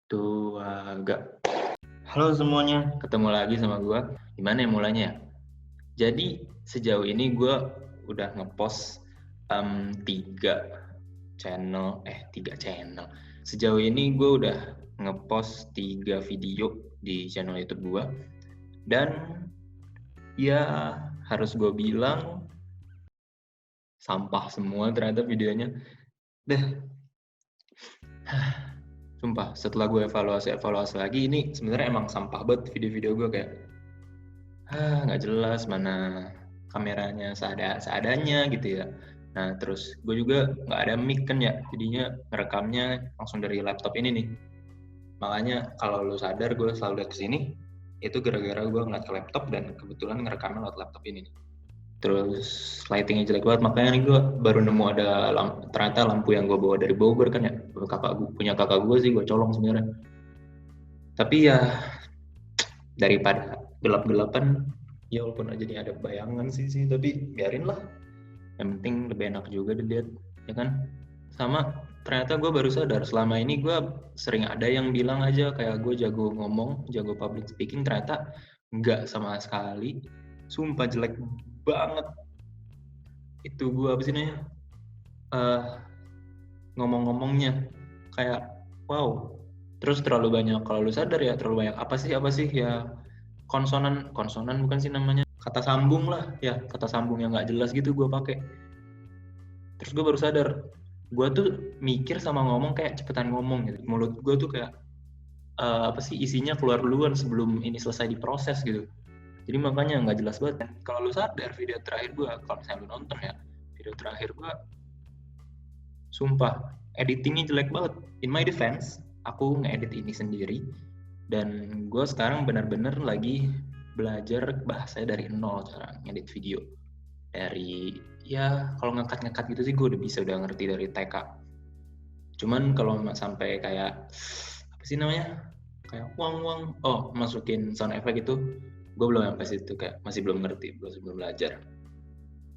Agak. Halo semuanya, ketemu lagi sama gue. Gimana ya mulanya ya? Jadi sejauh ini gue udah ngepost 3 channel. Sejauh ini gue udah ngepost 3 video di channel YouTube gue. Dan ya harus gue bilang sampah semua ternyata videonya. Sumpah, setelah gue evaluasi lagi, ini sebenarnya emang sampah banget video-video gue kayak nggak jelas, mana kameranya seadanya gitu ya. Nah terus gue juga nggak ada mic kan ya, jadinya ngerekamnya langsung dari laptop ini nih. Makanya kalau lu sadar gue selalu lihat kesini, itu gara-gara gue ngeliat ke laptop dan kebetulan ngerekamnya lewat laptop ini nih. Terus lightingnya jelek banget, makanya nih gue baru nemu ada ternyata lampu yang gue bawa dari Bogor kan ya, punya kakak gue sih, gue colong sebenarnya. Tapi ya daripada gelap-gelapan, ya walaupun aja nih ada bayangan sih, tapi biarin lah. Yang penting lebih enak juga dilihat, ya kan? Sama ternyata gue baru sadar selama ini gue sering ada yang bilang aja kayak gue jago ngomong, jago public speaking, ternyata enggak sama sekali. Sumpah jelek banget. Itu gue apa sih namanya? Ngomong-ngomongnya kayak wow. Terus terlalu banyak, kalau lu sadar ya, terlalu banyak apa sih ya, konsonan bukan sih namanya, kata sambung lah ya, kata sambung yang nggak jelas gitu gue pakai. Terus gue baru sadar, gue tuh mikir sama ngomong kayak cepetan ngomong gitu, mulut gue tuh kayak apa sih isinya keluar duluan sebelum ini selesai diproses gitu. Jadi makanya nggak jelas banget. Kalau lu sadar video terakhir gue, kalau misalnya lu nonton ya, video terakhir gue, sumpah editingnya jelek banget. In my defense, aku ngedit ini sendiri dan gue sekarang benar-benar lagi belajar bahasa dari nol, cara ngedit video. Dari ya kalau ngangkat gitu sih gue udah ngerti dari TK. Cuman kalau sampai kayak apa sih namanya, kayak wang masukin sound effect itu, gue belum sampai situ, kayak masih belum ngerti, belum belajar.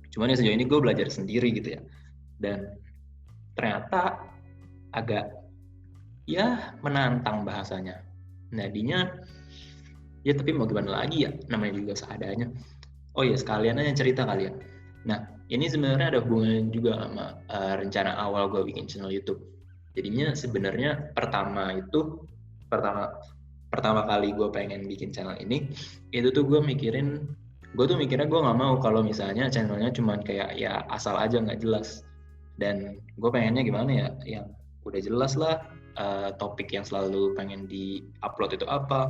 Cuman ya sejauh ini gue belajar sendiri gitu ya, dan ternyata agak ya menantang bahasanya. Nadinya ya tapi mau gimana lagi ya, namanya juga seadanya. Oh ya sekalian aja cerita kali ya. Nah ini sebenarnya ada hubungan juga sama rencana awal gue bikin channel YouTube. Jadinya sebenarnya pertama kali gue pengen bikin channel ini, itu tuh gue mikirnya gue nggak mau kalau misalnya channelnya cuman kayak ya asal aja nggak jelas. Dan gue pengennya gimana ya, yang udah jelas lah, topik yang selalu pengen di-upload itu apa,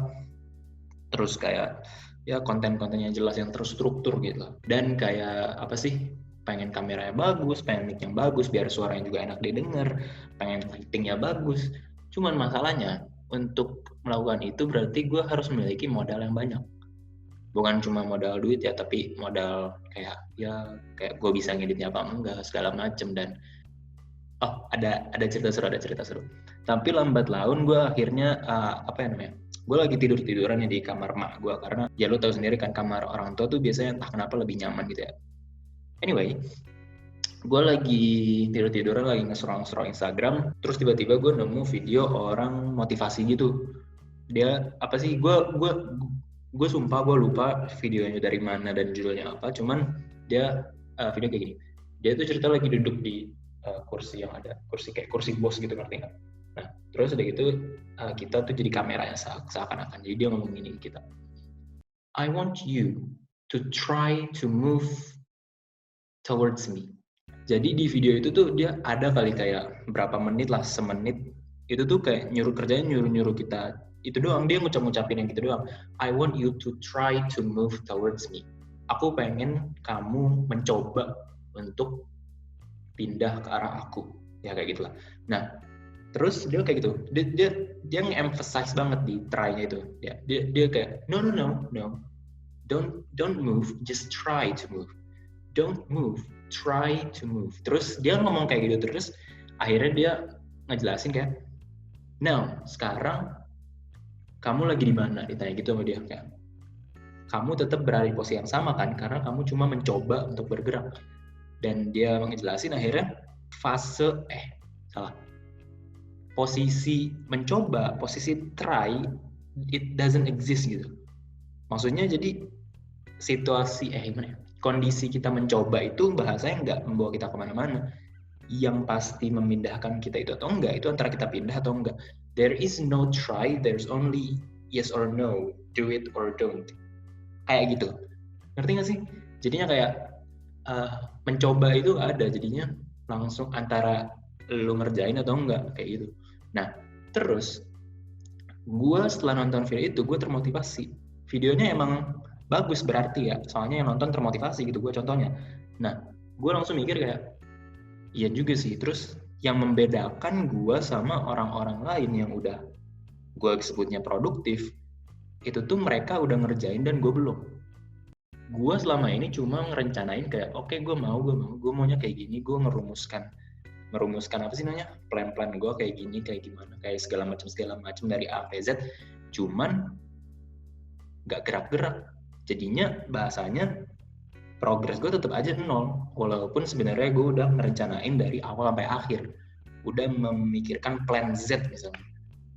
terus kayak ya konten-kontennya jelas yang terstruktur gitu. Dan kayak apa sih, pengen kameranya bagus, pengen mic yang bagus biar suaranya juga enak didengar, pengen lightingnya bagus. Cuman masalahnya untuk melakukan itu berarti gue harus memiliki modal yang banyak. Bukan cuma modal duit ya, tapi modal kayak gue bisa ngeditnya apa enggak segala macem. Dan ada cerita seru. Tapi lambat laun gue akhirnya gue lagi tiduran di kamar mak gue, karena ya lo tahu sendiri kan, kamar orang tua tuh biasanya entah kenapa lebih nyaman gitu ya. Anyway, gue lagi tiduran lagi nge-scroll Instagram, terus tiba-tiba gue nemu video orang motivasi gitu. Dia apa sih, gue sumpah gue lupa videonya dari mana dan judulnya apa, cuman dia video kayak gini. Dia tuh cerita lagi duduk di kursi yang ada kayak kursi bos gitu, ngerti nggak? Nah terus udah gitu kita tuh jadi kameranya seakan-akan. Jadi dia ngomong gini ke kita, I want you to try to move towards me. Jadi di video itu tuh dia ada kali kayak berapa menit lah, semenit itu tuh kayak nyuruh kita itu doang, dia ngucapin yang gitu doang. I want you to try to move towards me. Aku pengen kamu mencoba untuk pindah ke arah aku, ya kayak gitulah. Nah terus dia kayak gitu, dia nge-emphasize banget di try-nya itu ya. Dia kayak no don't move, just try to move, don't move, try to move. Terus dia ngomong kayak gitu terus, akhirnya dia ngejelasin kayak, now sekarang kamu lagi di mana, ditanya gitu sama dia, kayak kamu tetap berada di posisi yang sama kan, karena kamu cuma mencoba untuk bergerak. Dan dia ngejelasin akhirnya posisi mencoba, posisi try, it doesn't exist gitu. Maksudnya jadi situasi gimana ya? Kondisi kita mencoba itu bahasanya nggak membawa kita kemana-mana. Yang pasti memindahkan kita itu atau enggak, itu antara kita pindah atau enggak. There is no try, there's only yes or no, do it or don't. Kayak gitu. Ngerti nggak sih? Jadinya kayak mencoba itu ada, jadinya langsung antara lu ngerjain atau enggak, kayak gitu. Nah, terus gue setelah nonton video itu, gue termotivasi. Videonya emang bagus berarti ya, soalnya yang nonton termotivasi gitu, gue contohnya. Nah, gue langsung mikir kayak, iya juga sih. Terus yang membedakan gue sama orang-orang lain yang udah gue sebutnya produktif, itu tuh mereka udah ngerjain dan gue belum. Gue selama ini cuma ngerencanain kayak, oke, gue maunya kayak gini, gue merumuskan apa sih namanya, plan-plan gue kayak gini, kayak gimana, kayak segala macam dari A sampai Z, cuman nggak gerak-gerak. Jadinya bahasanya progres gue tetap aja 0, walaupun sebenarnya gue udah merencanain dari awal sampai akhir, udah memikirkan plan Z misalnya.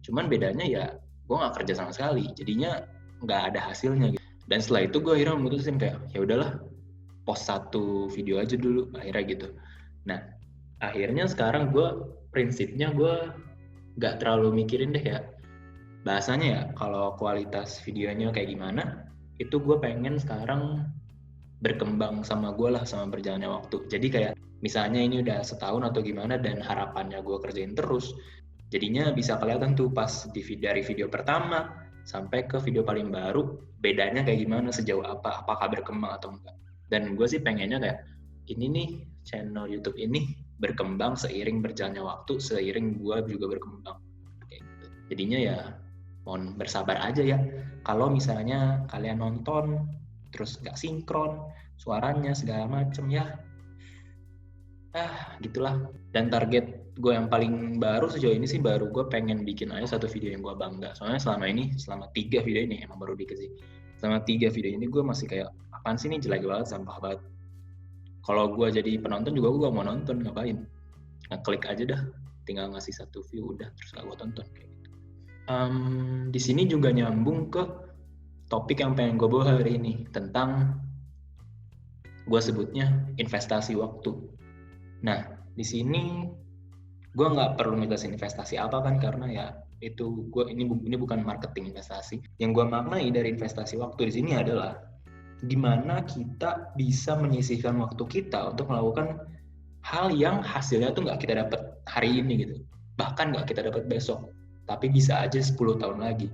Cuman bedanya ya gue nggak kerja sama sekali, jadinya nggak ada hasilnya gitu. Dan setelah itu gue akhirnya memutusin kayak, ya udahlah, post 1 video aja dulu akhirnya gitu. Nah, akhirnya sekarang gue prinsipnya gue nggak terlalu mikirin deh ya bahasanya ya, kalau kualitas videonya kayak gimana, itu gue pengen sekarang berkembang sama gue lah, sama berjalannya waktu. Jadi kayak misalnya ini udah setahun atau gimana dan harapannya gue kerjain terus, jadinya bisa kelihatan tuh pas dari video pertama sampai ke video paling baru, bedanya kayak gimana, sejauh apa, apakah berkembang atau enggak. Dan gue sih pengennya kayak, ini nih channel YouTube ini berkembang seiring berjalannya waktu, seiring gue juga berkembang. Kayak gitu. Jadinya ya mohon bersabar aja ya. Kalau misalnya kalian nonton terus nggak sinkron suaranya segala macem ya, gitulah. Dan target gue yang paling baru sejauh ini sih, baru gue pengen bikin aja 1 video yang gue bangga. Soalnya selama 3 video ini emang baru dikit sih. Selama 3 video ini gue masih kayak, apaan sih ini, jelek banget, sampah banget. Kalau gue jadi penonton juga gue mau nonton, ngapain? Ngeklik aja dah, tinggal ngasih 1 view udah, terus gak gue tonton kayak gitu. Di sini juga nyambung ke topik yang pengen gue bawa hari ini, tentang gue sebutnya investasi waktu. Nah, di sini gue nggak perlu ngejelasin investasi apa kan, karena ya itu ini bukan marketing investasi. Yang gue maknai dari investasi waktu di sini adalah gimana kita bisa menyisihkan waktu kita untuk melakukan hal yang hasilnya tuh nggak kita dapat hari ini gitu, bahkan nggak kita dapat besok, tapi bisa aja 10 tahun lagi.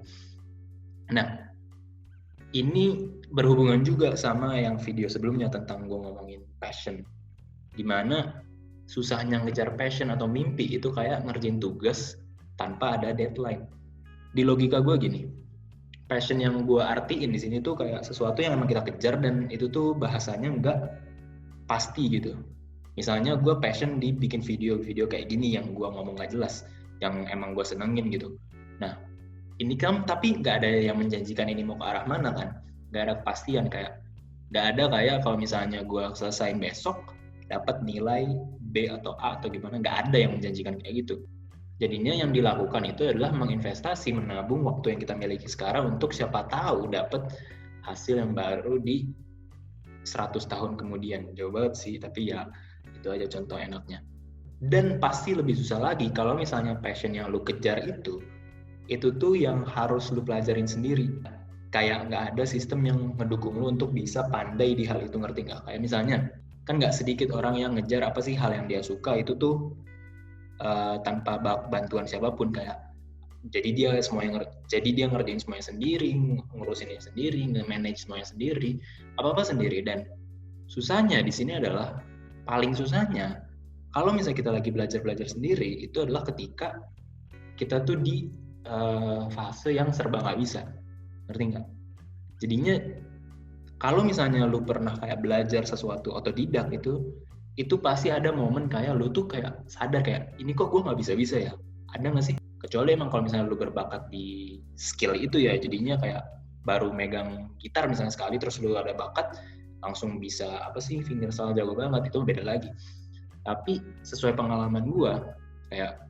Nah, ini berhubungan juga sama yang video sebelumnya tentang gue ngomongin passion. Dimana susahnya ngejar passion atau mimpi itu kayak ngerjain tugas tanpa ada deadline. Di logika gue gini, passion yang gue artiin di sini tuh kayak sesuatu yang emang kita kejar dan itu tuh bahasanya nggak pasti gitu. Misalnya gue passion di bikin video kayak gini yang gue ngomong gak jelas, yang emang gue senengin gitu. Nah, ini kan tapi nggak ada yang menjanjikan ini mau ke arah mana kan, nggak ada kepastian, kayak nggak ada kayak kalau misalnya gue selesain besok dapat nilai B atau A atau gimana, nggak ada yang menjanjikan kayak gitu. Jadinya yang dilakukan itu adalah menginvestasi, menabung waktu yang kita miliki sekarang untuk siapa tahu dapat hasil yang baru di 100 tahun kemudian. Jauh banget sih, tapi ya itu aja contoh enaknya. Dan pasti lebih susah lagi kalau misalnya passion yang lu kejar itu tuh yang harus lu pelajarin sendiri. Kayak nggak ada sistem yang mendukung lu untuk bisa pandai di hal itu, ngerti nggak? Kayak misalnya, kan nggak sedikit orang yang ngejar apa sih hal yang dia suka itu tuh tanpa bantuan siapapun, kayak jadi dia ngerjain semuanya sendiri, ngurusinnya sendiri, nge-manage semuanya sendiri, apa-apa sendiri. Dan susahnya di sini adalah, paling susahnya kalau misalnya kita lagi belajar sendiri, itu adalah ketika kita tuh di fase yang serba nggak bisa, ngerti nggak? Jadinya kalau misalnya lu pernah kayak belajar sesuatu otodidak itu pasti ada momen kayak lu tuh kayak sadar kayak, ini kok gue nggak bisa ya, ada nggak sih? Kecuali emang kalau misalnya lu berbakat di skill itu ya, jadinya kayak baru megang gitar misalnya sekali terus lu ada bakat langsung bisa apa sih fingerstyle jago banget, itu beda lagi. Tapi sesuai pengalaman gue, kayak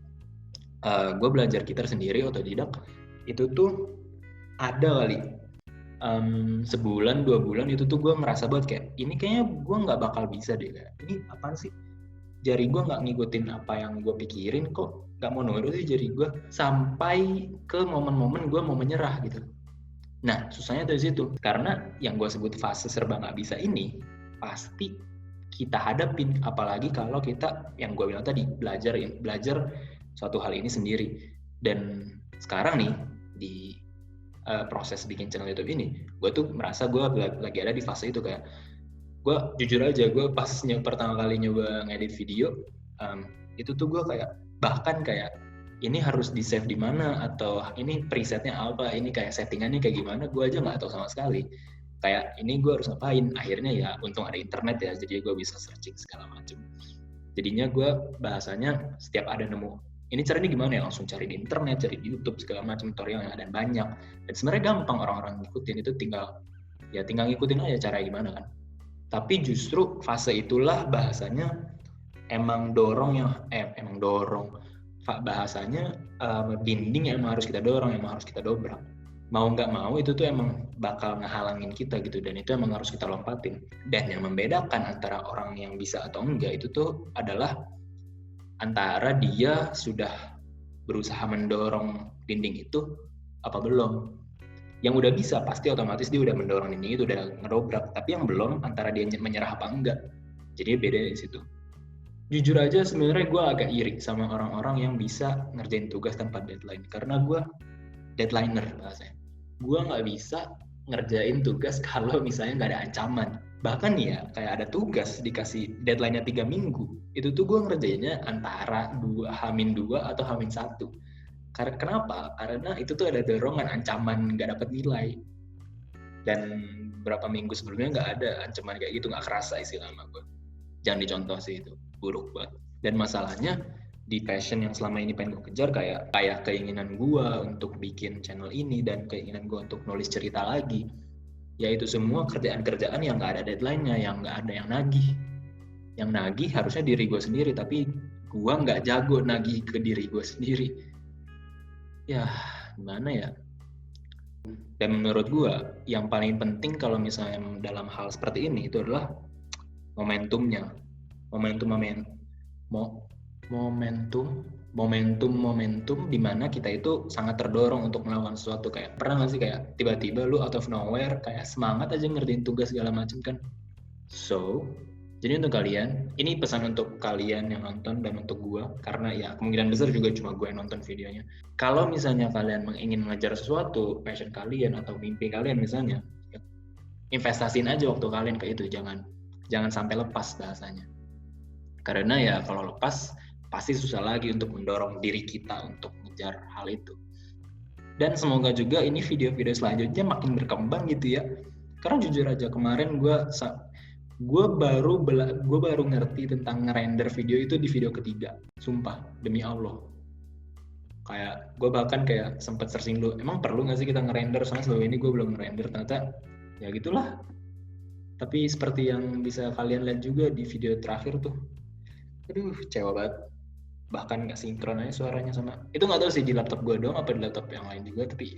gue belajar gitar sendiri otodidak itu tuh ada kali sebulan 2 bulan itu tuh gue ngerasa banget kayak ini kayaknya gue nggak bakal bisa deh, kayak ini apaan sih, jari gue nggak ngikutin apa yang gue pikirin, kok nggak mau nurut sih jari gue, sampai ke momen-momen gue mau menyerah gitu. Nah susahnya dari situ, karena yang gue sebut fase serba nggak bisa ini pasti kita hadapin, apalagi kalau kita yang gue bilang tadi belajar suatu hal ini sendiri. Dan sekarang nih di proses bikin channel YouTube ini, gue tuh merasa gue lagi ada di fase itu, kayak gue jujur aja, gue pas pertama kali nyoba ngedit video, itu tuh gue kayak bahkan kayak ini harus di save di mana, atau ini presetnya apa, ini kayak settingannya kayak gimana, gue aja nggak tahu sama sekali. Kayak ini gue harus ngapain, akhirnya ya untung ada internet ya, jadi gue bisa searching segala macam. Jadinya gue bahasanya setiap ada nemu ini caranya gimana ya, langsung cari di internet, cari di YouTube segala macam tutorial yang ada banyak. Dan sebenarnya gampang orang-orang ngikutin, itu tinggal ngikutin aja caranya gimana kan. Tapi justru fase itulah bahasanya emang dorong bahasanya dinding yang emang harus kita dorong, emang harus kita dobrak. Mau nggak mau itu tuh emang bakal ngehalangin kita gitu, dan itu emang harus kita lompatin. Dan yang membedakan antara orang yang bisa atau enggak itu tuh adalah antara dia sudah berusaha mendorong dinding itu apa belum. Yang udah bisa pasti otomatis dia udah mendorong dinding itu, udah ngedobrak. Tapi yang belum, antara dia menyerah apa enggak. Jadi beda di situ. Jujur aja sebenarnya gue agak iri sama orang-orang yang bisa ngerjain tugas tanpa deadline, karena gue deadliner bahasanya. Gue nggak bisa ngerjain tugas kalau misalnya nggak ada ancaman. Bahkan ya kayak ada tugas dikasih deadline-nya 3 minggu, itu tuh gue ngerjainnya antara H-2 atau H-1. Kenapa? Karena itu tuh ada dorongan ancaman nggak dapat nilai. Dan berapa minggu sebelumnya nggak ada ancaman kayak gitu, nggak kerasa istilah sama gue. Jangan dicontoh sih, itu buruk banget. Dan masalahnya di passion yang selama ini pengen gue kejar, kayak keinginan gue untuk bikin channel ini dan keinginan gue untuk nulis cerita lagi, yaitu semua kerjaan-kerjaan yang nggak ada deadline-nya, yang nggak ada yang nagih. Yang nagih harusnya diri gue sendiri, tapi gue nggak jago nagih ke diri gue sendiri. Ya gimana ya. Dan menurut gue yang paling penting kalau misalnya dalam hal seperti ini itu adalah momentumnya. Momentum di mana kita itu sangat terdorong untuk melakukan sesuatu. Kayak pernah nggak sih kayak tiba-tiba lu out of nowhere kayak semangat aja ngerjain tugas segala macam kan. So jadi untuk kalian, ini pesan untuk kalian yang nonton dan untuk gue, karena ya kemungkinan besar juga cuma gue yang nonton videonya. Kalau misalnya kalian ingin mengejar sesuatu, passion kalian atau mimpi kalian misalnya, investasiin aja waktu kalian ke itu, jangan sampai lepas bahasanya. Karena ya kalau lepas pasti susah lagi untuk mendorong diri kita untuk mengejar hal itu. Dan semoga juga ini video-video selanjutnya makin berkembang gitu ya. Karena jujur aja kemarin gue baru ngerti tentang ngerender video itu di video ketiga, sumpah demi Allah. Kayak gue bahkan kayak sempat searching dulu, emang perlu nggak sih kita ngerender, soalnya selama ini gue belum ngerender. Ternyata ya gitulah. Tapi seperti yang bisa kalian lihat juga di video terakhir tuh, aduh kecewa banget, bahkan nggak sinkron aja suaranya sama, itu nggak tahu sih di laptop gue doang apa di laptop yang lain juga, tapi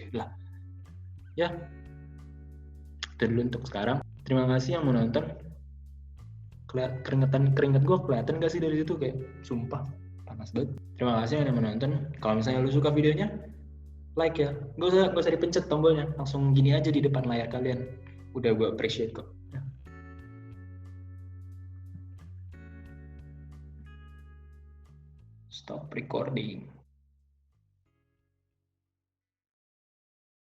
ya itu dulu untuk sekarang. Terima kasih yang menonton. Keringet gue kelihatan gak sih dari situ, kayak sumpah panas banget. Terima kasih yang menonton. Kalau misalnya lu suka videonya, like ya, gak usah dipencet tombolnya, langsung gini aja di depan layar kalian, udah gue appreciate kok. Stop recording.